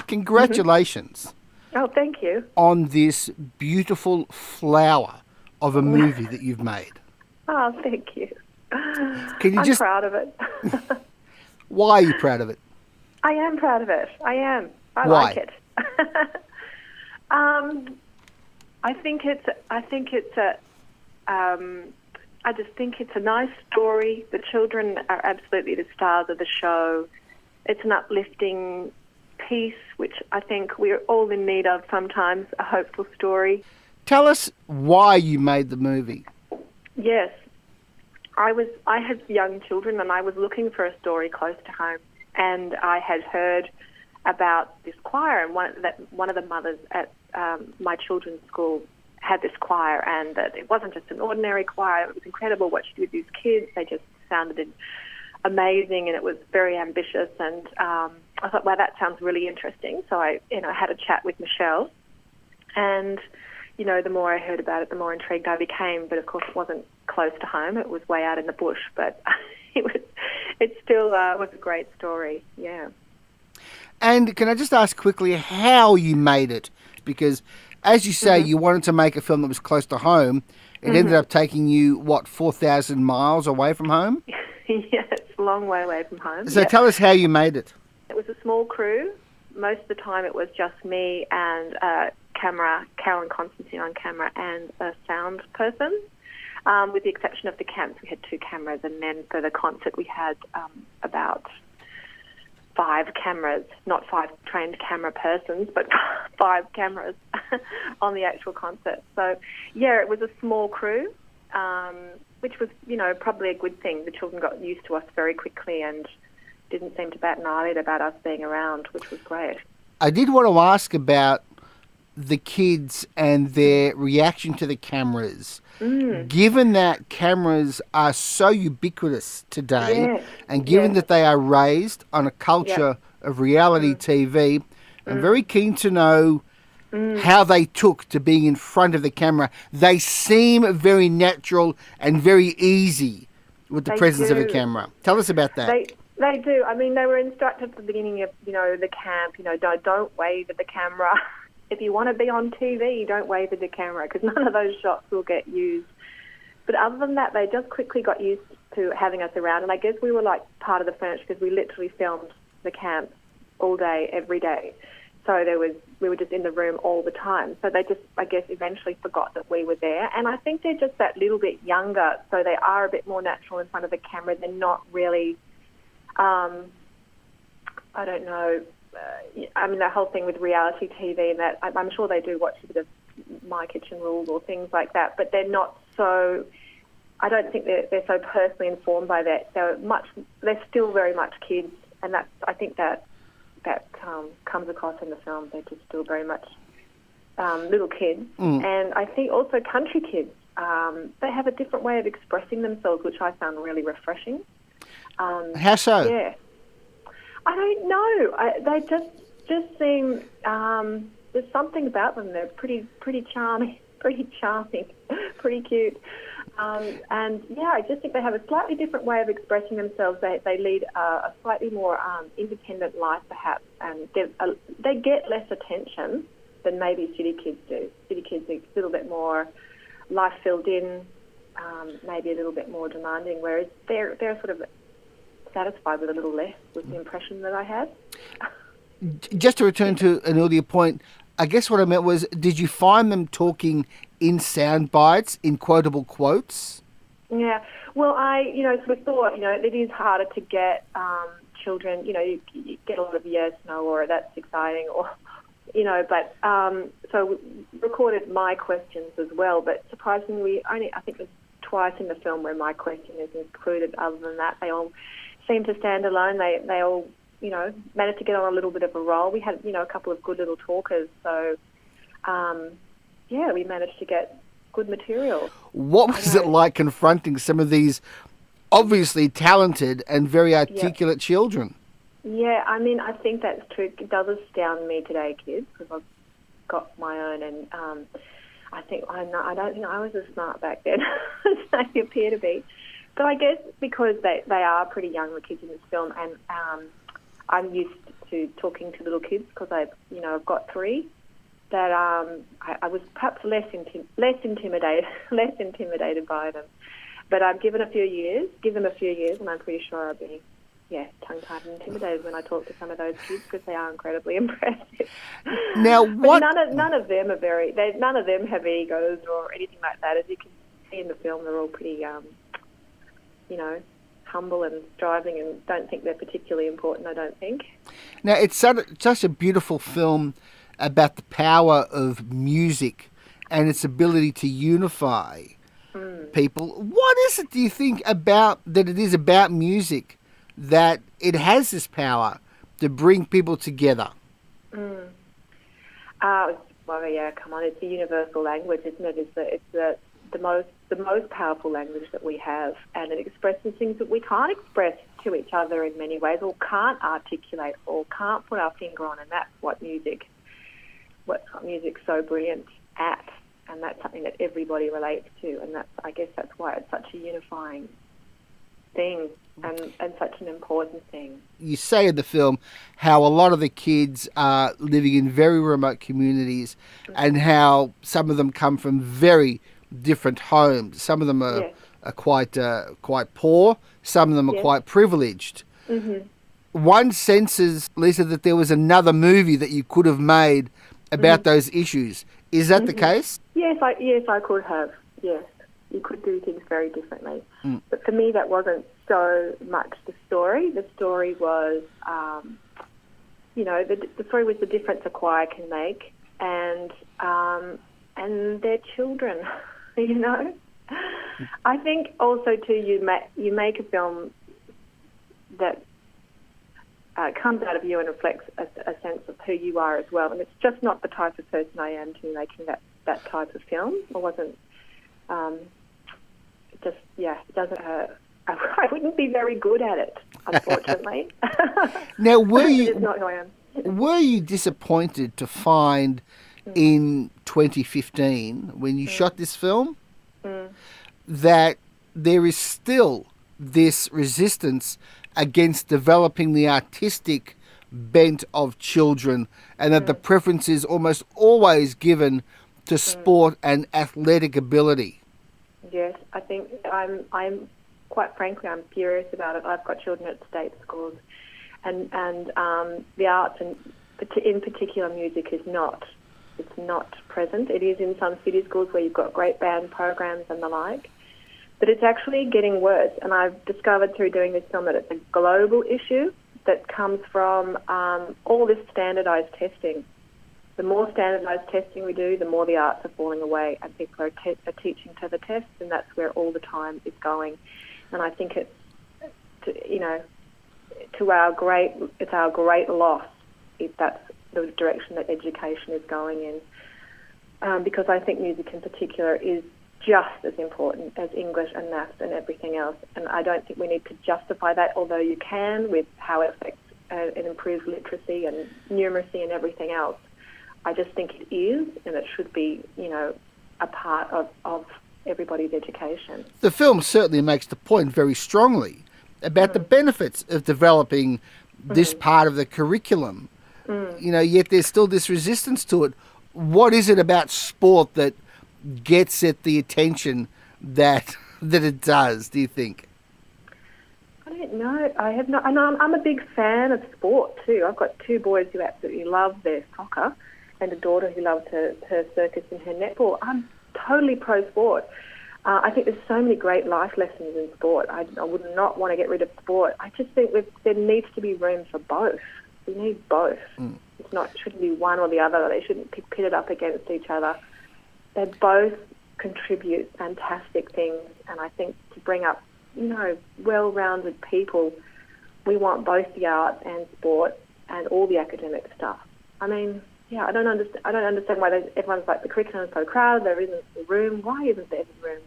congratulations Oh, thank you. on this beautiful flower of a movie that you've made. Oh, thank you. Can you I'm just... proud of it. Why are you proud of it? I am proud of it. I am. I Why? like it. I just think it's a nice story. The children are absolutely the stars of the show. It's an uplifting piece, which I think we're all in need of sometimes, a hopeful story. Tell us why you made the movie. Yes. I had young children and I was looking for a story close to home, and I had heard about this choir, and one of the mothers at my children's school had this choir, and that it wasn't just an ordinary choir. It was incredible what she did with these kids. They just sounded amazing, and it was very ambitious, and I thought, wow, that sounds really interesting. So I had a chat with Michelle, and the more I heard about it, the more intrigued I became. But of course, it wasn't close to home. It was way out in the bush, but it still was a great story. Yeah. And can I just ask quickly how you made it? Because, as you say, you wanted to make a film that was close to home. It ended up taking you, 4,000 miles away from home? Yeah, it's a long way away from home. So tell us how you made it. It was a small crew. Most of the time it was just me and camera, Carolyn Constantine on camera, and a sound person. With the exception of the camps, we had 2 cameras, and then for the concert we had about 5 cameras, not 5 trained camera persons, but 5 cameras on the actual concert. So, yeah, it was a small crew, which was, probably a good thing. The children got used to us very quickly and didn't seem to bat an eyelid about us being around, which was great. I did want to ask about the kids and their reaction to the cameras. Given that cameras are so ubiquitous today, and given that they are raised on a culture of reality TV, I'm very keen to know how they took to being in front of the camera. They seem very natural and very easy with the presence of a camera. Tell us about that. They do. I mean, they were instructed at the beginning of, the camp, don't wave at the camera. If you want to be on TV, don't wave at the camera, because none of those shots will get used. But other than that, they just quickly got used to having us around. And I guess we were like part of the furniture, because we literally filmed the camp all day, every day. So we were just in the room all the time. So they just, I guess, eventually forgot that we were there. And I think they're just that little bit younger, so they are a bit more natural in front of the camera. They're not really, I don't know, the whole thing with reality TV, and that I'm sure they do watch a bit of My Kitchen Rules or things like that, but they're not so, I don't think they're so personally informed by that. They're still very much kids, and that's, I think that comes across in the film. They're just still very much little kids. And I think also country kids, they have a different way of expressing themselves, which I found really refreshing. How so? Yeah. I don't know. They just seem, there's something about them. They're pretty charming, pretty cute. And yeah, I just think they have a slightly different way of expressing themselves. They lead a slightly more independent life, perhaps, and they get less attention than maybe city kids do. City kids are a little bit more life filled in, maybe a little bit more demanding, whereas they're sort of satisfied with a little less, was the impression that I had. Just to return to an earlier point, I guess what I meant was, did you find them talking in sound bites, in quotable quotes? Yeah, well, I sort of thought, it is harder to get children, you get a lot of yes, no, or that's exciting, or, but so we recorded my questions as well, but surprisingly, I think there's twice in the film where my question is included. Other than that, they all seem to stand alone. They all, managed to get on a little bit of a roll. We had, a couple of good little talkers. So, we managed to get good material. What was it like confronting some of these obviously talented and very articulate children? Yeah, I think that's true. It does astound me today, kids, because I've got my own, and I don't think I was as smart back then as they appear to be. But I guess because they are pretty young, the kids in this film, and I'm used to talking to little kids because I've got 3. That I was perhaps less intimidated by them. But I've give them a few years, and I'm pretty sure I'll be, tongue-tied and intimidated when I talk to some of those kids because they are incredibly impressive. Now, what? None of them are none of them have egos or anything like that. As you can see in the film, they're all pretty, humble and striving and don't think they're particularly important, I don't think. Now, it's such a beautiful film about the power of music and its ability to unify people. What is it, do you think, about that it is about music that it has this power to bring people together? Well, yeah, come on, it's a universal language, isn't it? It's the most powerful language that we have, and it expresses things that we can't express to each other in many ways, or can't articulate, or can't put our finger on, and that's what music's so brilliant at, and that's something that everybody relates to, and I guess that's why it's such a unifying thing and such an important thing. You say in the film how a lot of the kids are living in very remote communities and how some of them come from very different homes. Some of them are quite poor, some of them are quite privileged. Mm-hmm. One senses, Lisa, that there was another movie that you could have made about those issues. Is that the case? Yes, I could have. Yes, you could do things very differently. But for me, that wasn't so much the story. The story was, the story was the difference a choir can make, and their children. I think also too, you make a film that comes out of you and reflects a sense of who you are as well. And it's just not the type of person I am to be making that type of film. I wasn't, it doesn't, I wouldn't be very good at it, unfortunately. Now, It's not who I am. Were you disappointed to find in 2015, when you shot this film, that there is still this resistance against developing the artistic bent of children, and that the preference is almost always given to sport and athletic ability? Yes, I think I'm quite frankly, I'm furious about it. I've got children at state schools, and the arts, and in particular music, is not. It's not present. It is in some city schools where you've got great band programs and the like. But it's actually getting worse. And I've discovered through doing this film that it's a global issue that comes from all this standardised testing. The more standardised testing we do, the more the arts are falling away, and people are teaching to the test, and that's where all the time is going. And I think it's our great loss if that's the direction that education is going in, because I think music in particular is just as important as English and maths and everything else, and I don't think we need to justify that, although you can with how it affects and improves literacy and numeracy and everything else. I just think it is, and it should be, a part of everybody's education. The film certainly makes the point very strongly about the benefits of developing this part of the curriculum. Yet there's still this resistance to it. What is it about sport that gets it the attention that it does, do you think? I don't know. I have not. And I'm a big fan of sport too. I've got 2 boys who absolutely love their soccer, and a daughter who loves her circus and her netball. I'm totally pro-sport. I think there's so many great life lessons in sport. I would not want to get rid of sport. I just think there needs to be room for both. We need both. It shouldn't be one or the other. They shouldn't be pitted up against each other. They both contribute fantastic things, and I think to bring up, well-rounded people, we want both the arts and sport and all the academic stuff. I mean, I don't understand why everyone's like, the curriculum is so crowded, there isn't room. Why isn't there room?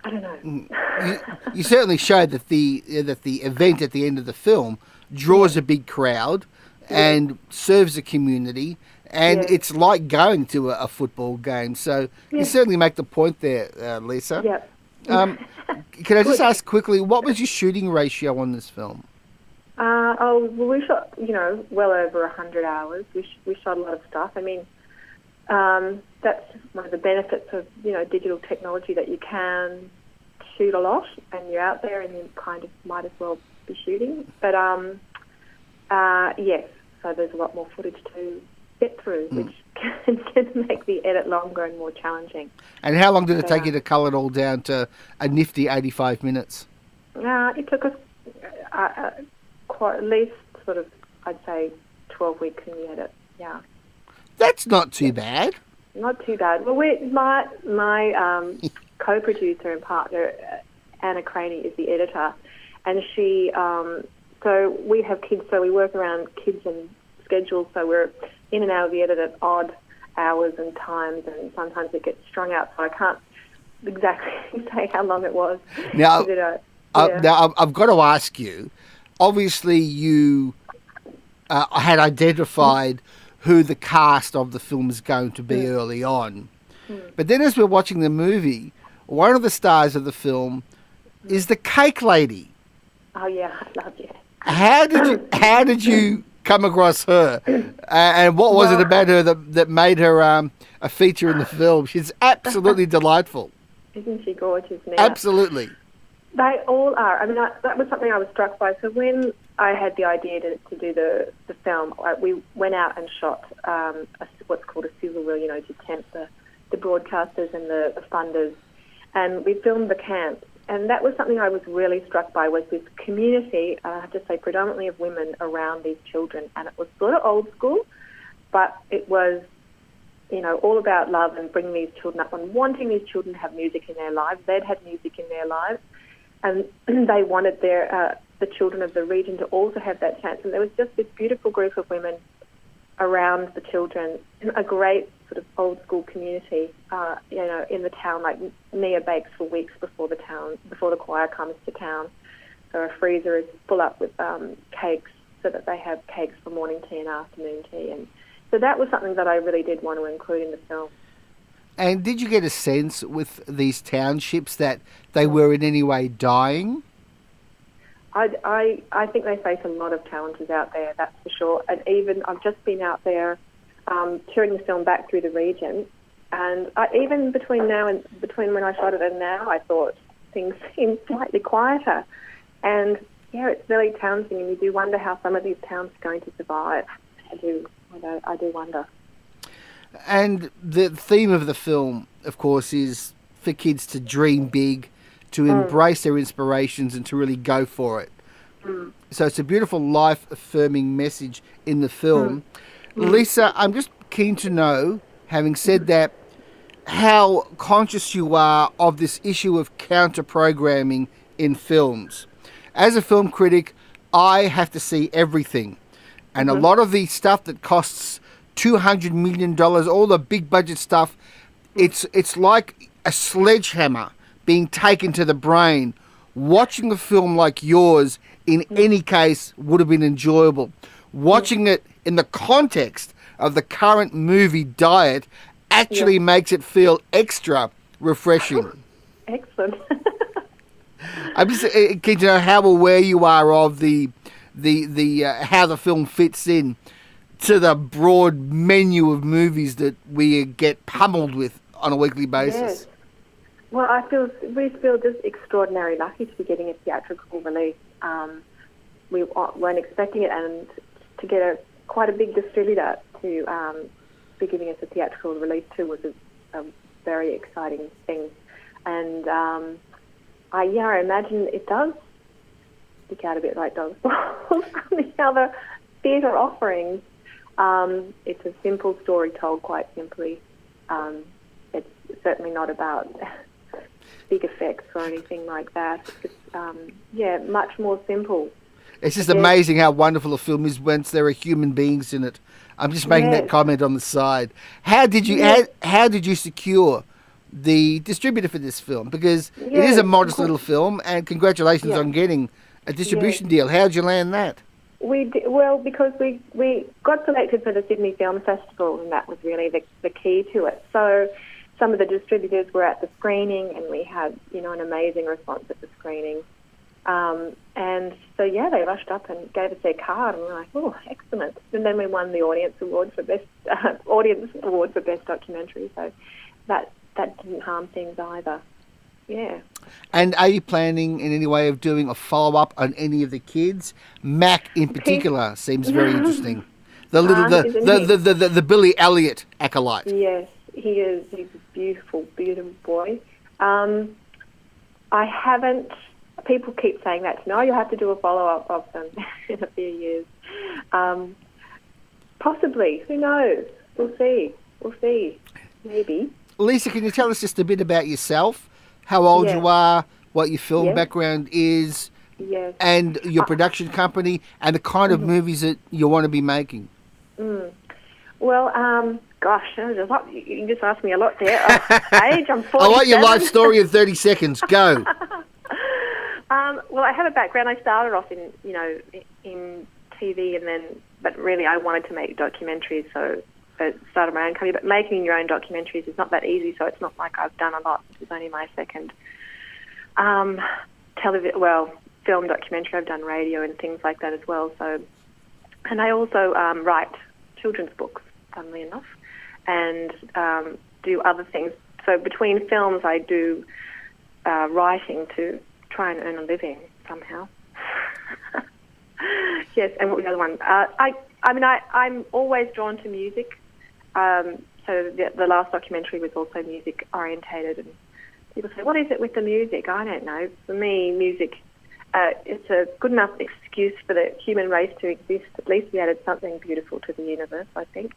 I don't know. You certainly showed that the event at the end of the film draws a big crowd and serves a community, and it's like going to a football game. So you certainly make the point there, Lisa. Yep. Can I just ask quickly, what was your shooting ratio on this film? Well, we shot, well over 100 hours. We shot a lot of stuff. I mean, that's one of the benefits of, digital technology, that you can shoot a lot and you're out there and you kind of might as well be shooting. But, yes, so there's a lot more footage to get through, which can make the edit longer and more challenging. And how long did it take you to cull it all down to a nifty 85 minutes? It took us quite at least sort of, I'd say, 12 weeks in the edit. Yeah, that's not too bad. Not too bad. Well, my co-producer and partner, Anna Craney, is the editor, and she. So we have kids, so we work around kids and schedules. So we're in and out of the edit at odd hours and times, and sometimes it gets strung out. So I can't exactly say how long it was. Now, now I've got to ask you. Obviously, you had identified who the cast of the film is going to be early on. But then as we're watching the movie, one of the stars of the film is the cake lady. Oh, yeah, I love you. How did you come across her? And what was it about her that made her a feature in the film? She's absolutely delightful. Isn't she gorgeous now? Absolutely. They all are. I mean, that was something I was struck by. So when I had the idea to do the film, we went out and shot what's called a sizzle reel, to tempt the broadcasters and the funders. And we filmed the camp. And that was something I was really struck by, was this community, I have to say predominantly of women, around these children. And it was sort of old school, but it was, all about love and bringing these children up and wanting these children to have music in their lives. They'd had music in their lives. And they wanted the children of the region to also have that chance. And there was just this beautiful group of women around the children, a great sort of old school community, in the town. Like Nia bakes for weeks before the choir comes to town. So a freezer is full up with cakes, so that they have cakes for morning tea and afternoon tea. And so that was something that I really did want to include in the film. And did you get a sense with these townships that they were in any way dying? I think they face a lot of challenges out there, that's for sure. And even I've just been out there touring the film back through the region, and even between when I shot it and now, I thought things seemed slightly quieter. And yeah, it's very challenging, and you do wonder how some of these towns are going to survive. I do wonder. And the theme of the film, of course, is for kids to dream big, to embrace their inspirations and to really go for it. So it's a beautiful life-affirming message in the film. Lisa, I'm just keen to know, having said that, how conscious you are of this issue of counter-programming in films. As a film critic, I have to see everything. And a lot of the stuff that costs $200 million, all the big budget stuff, it's like a sledgehammer being taken to the brain. Watching a film like yours, in any case, would have been enjoyable. Watching it in the context of the current movie diet actually makes it feel extra refreshing. Excellent. I'm just keen to know how aware you are of the how the film fits in to the broad menu of movies that we get pummeled with on a weekly basis. Yes. Well, we feel just extraordinarily lucky to be getting a theatrical release. We weren't expecting it, and to get quite a big distributor to be giving us a theatrical release too was a very exciting thing. And I imagine it does stick out a bit like dogs from the other theatre offerings. It's a simple story told quite simply. It's certainly not about big effects or anything like that. It's much more simple. It's just amazing how wonderful a film is once there are human beings in it. I'm just making that comment on the side. How did you secure the distributor for this film? Because it is a modest little film, and congratulations on getting a distribution deal. How did you land that? We did, well, because we got selected for the Sydney Film Festival, and that was really the key to it. So some of the distributors were at the screening, and we had an amazing response at the screening. And so, yeah, they rushed up and gave us their card, and we're like, oh, excellent. And then we won the audience award for best documentary, so that didn't harm things either. Yeah. And are you planning in any way of doing a follow-up on any of the kids? Mack in particular seems very interesting. The Billy Elliot acolyte. Yes, he is. He's a beautiful, beautiful boy. I haven't. People keep saying that to me. Oh, you'll have to do a follow-up of them in a few years. Possibly. Who knows? We'll see. Maybe. Lisa, can you tell us just a bit about yourself? How old you are, what your film background is, and your production company, and the kind of movies that you want to be making? Well, gosh, there's a lot. You just asked me a lot there. Age, I'm 47. I like your life story in 30 seconds. Go. Well, I have a background. I started off in TV, but really I wanted to make documentaries, so I started my own company. But making your own documentaries is not that easy, so it's not like I've done a lot. It's only my second film documentary. I've done radio and things like that as well. So, and I also write children's books, funnily enough, and do other things. So between films, I do writing to try and earn a living somehow. Yes, and what was the other one? I'm always drawn to music. So the last documentary was also music orientated, and people say, "What is it with the music?" I don't know. For me, music it's a good enough excuse for the human race to exist. At least we added something beautiful to the universe, I think.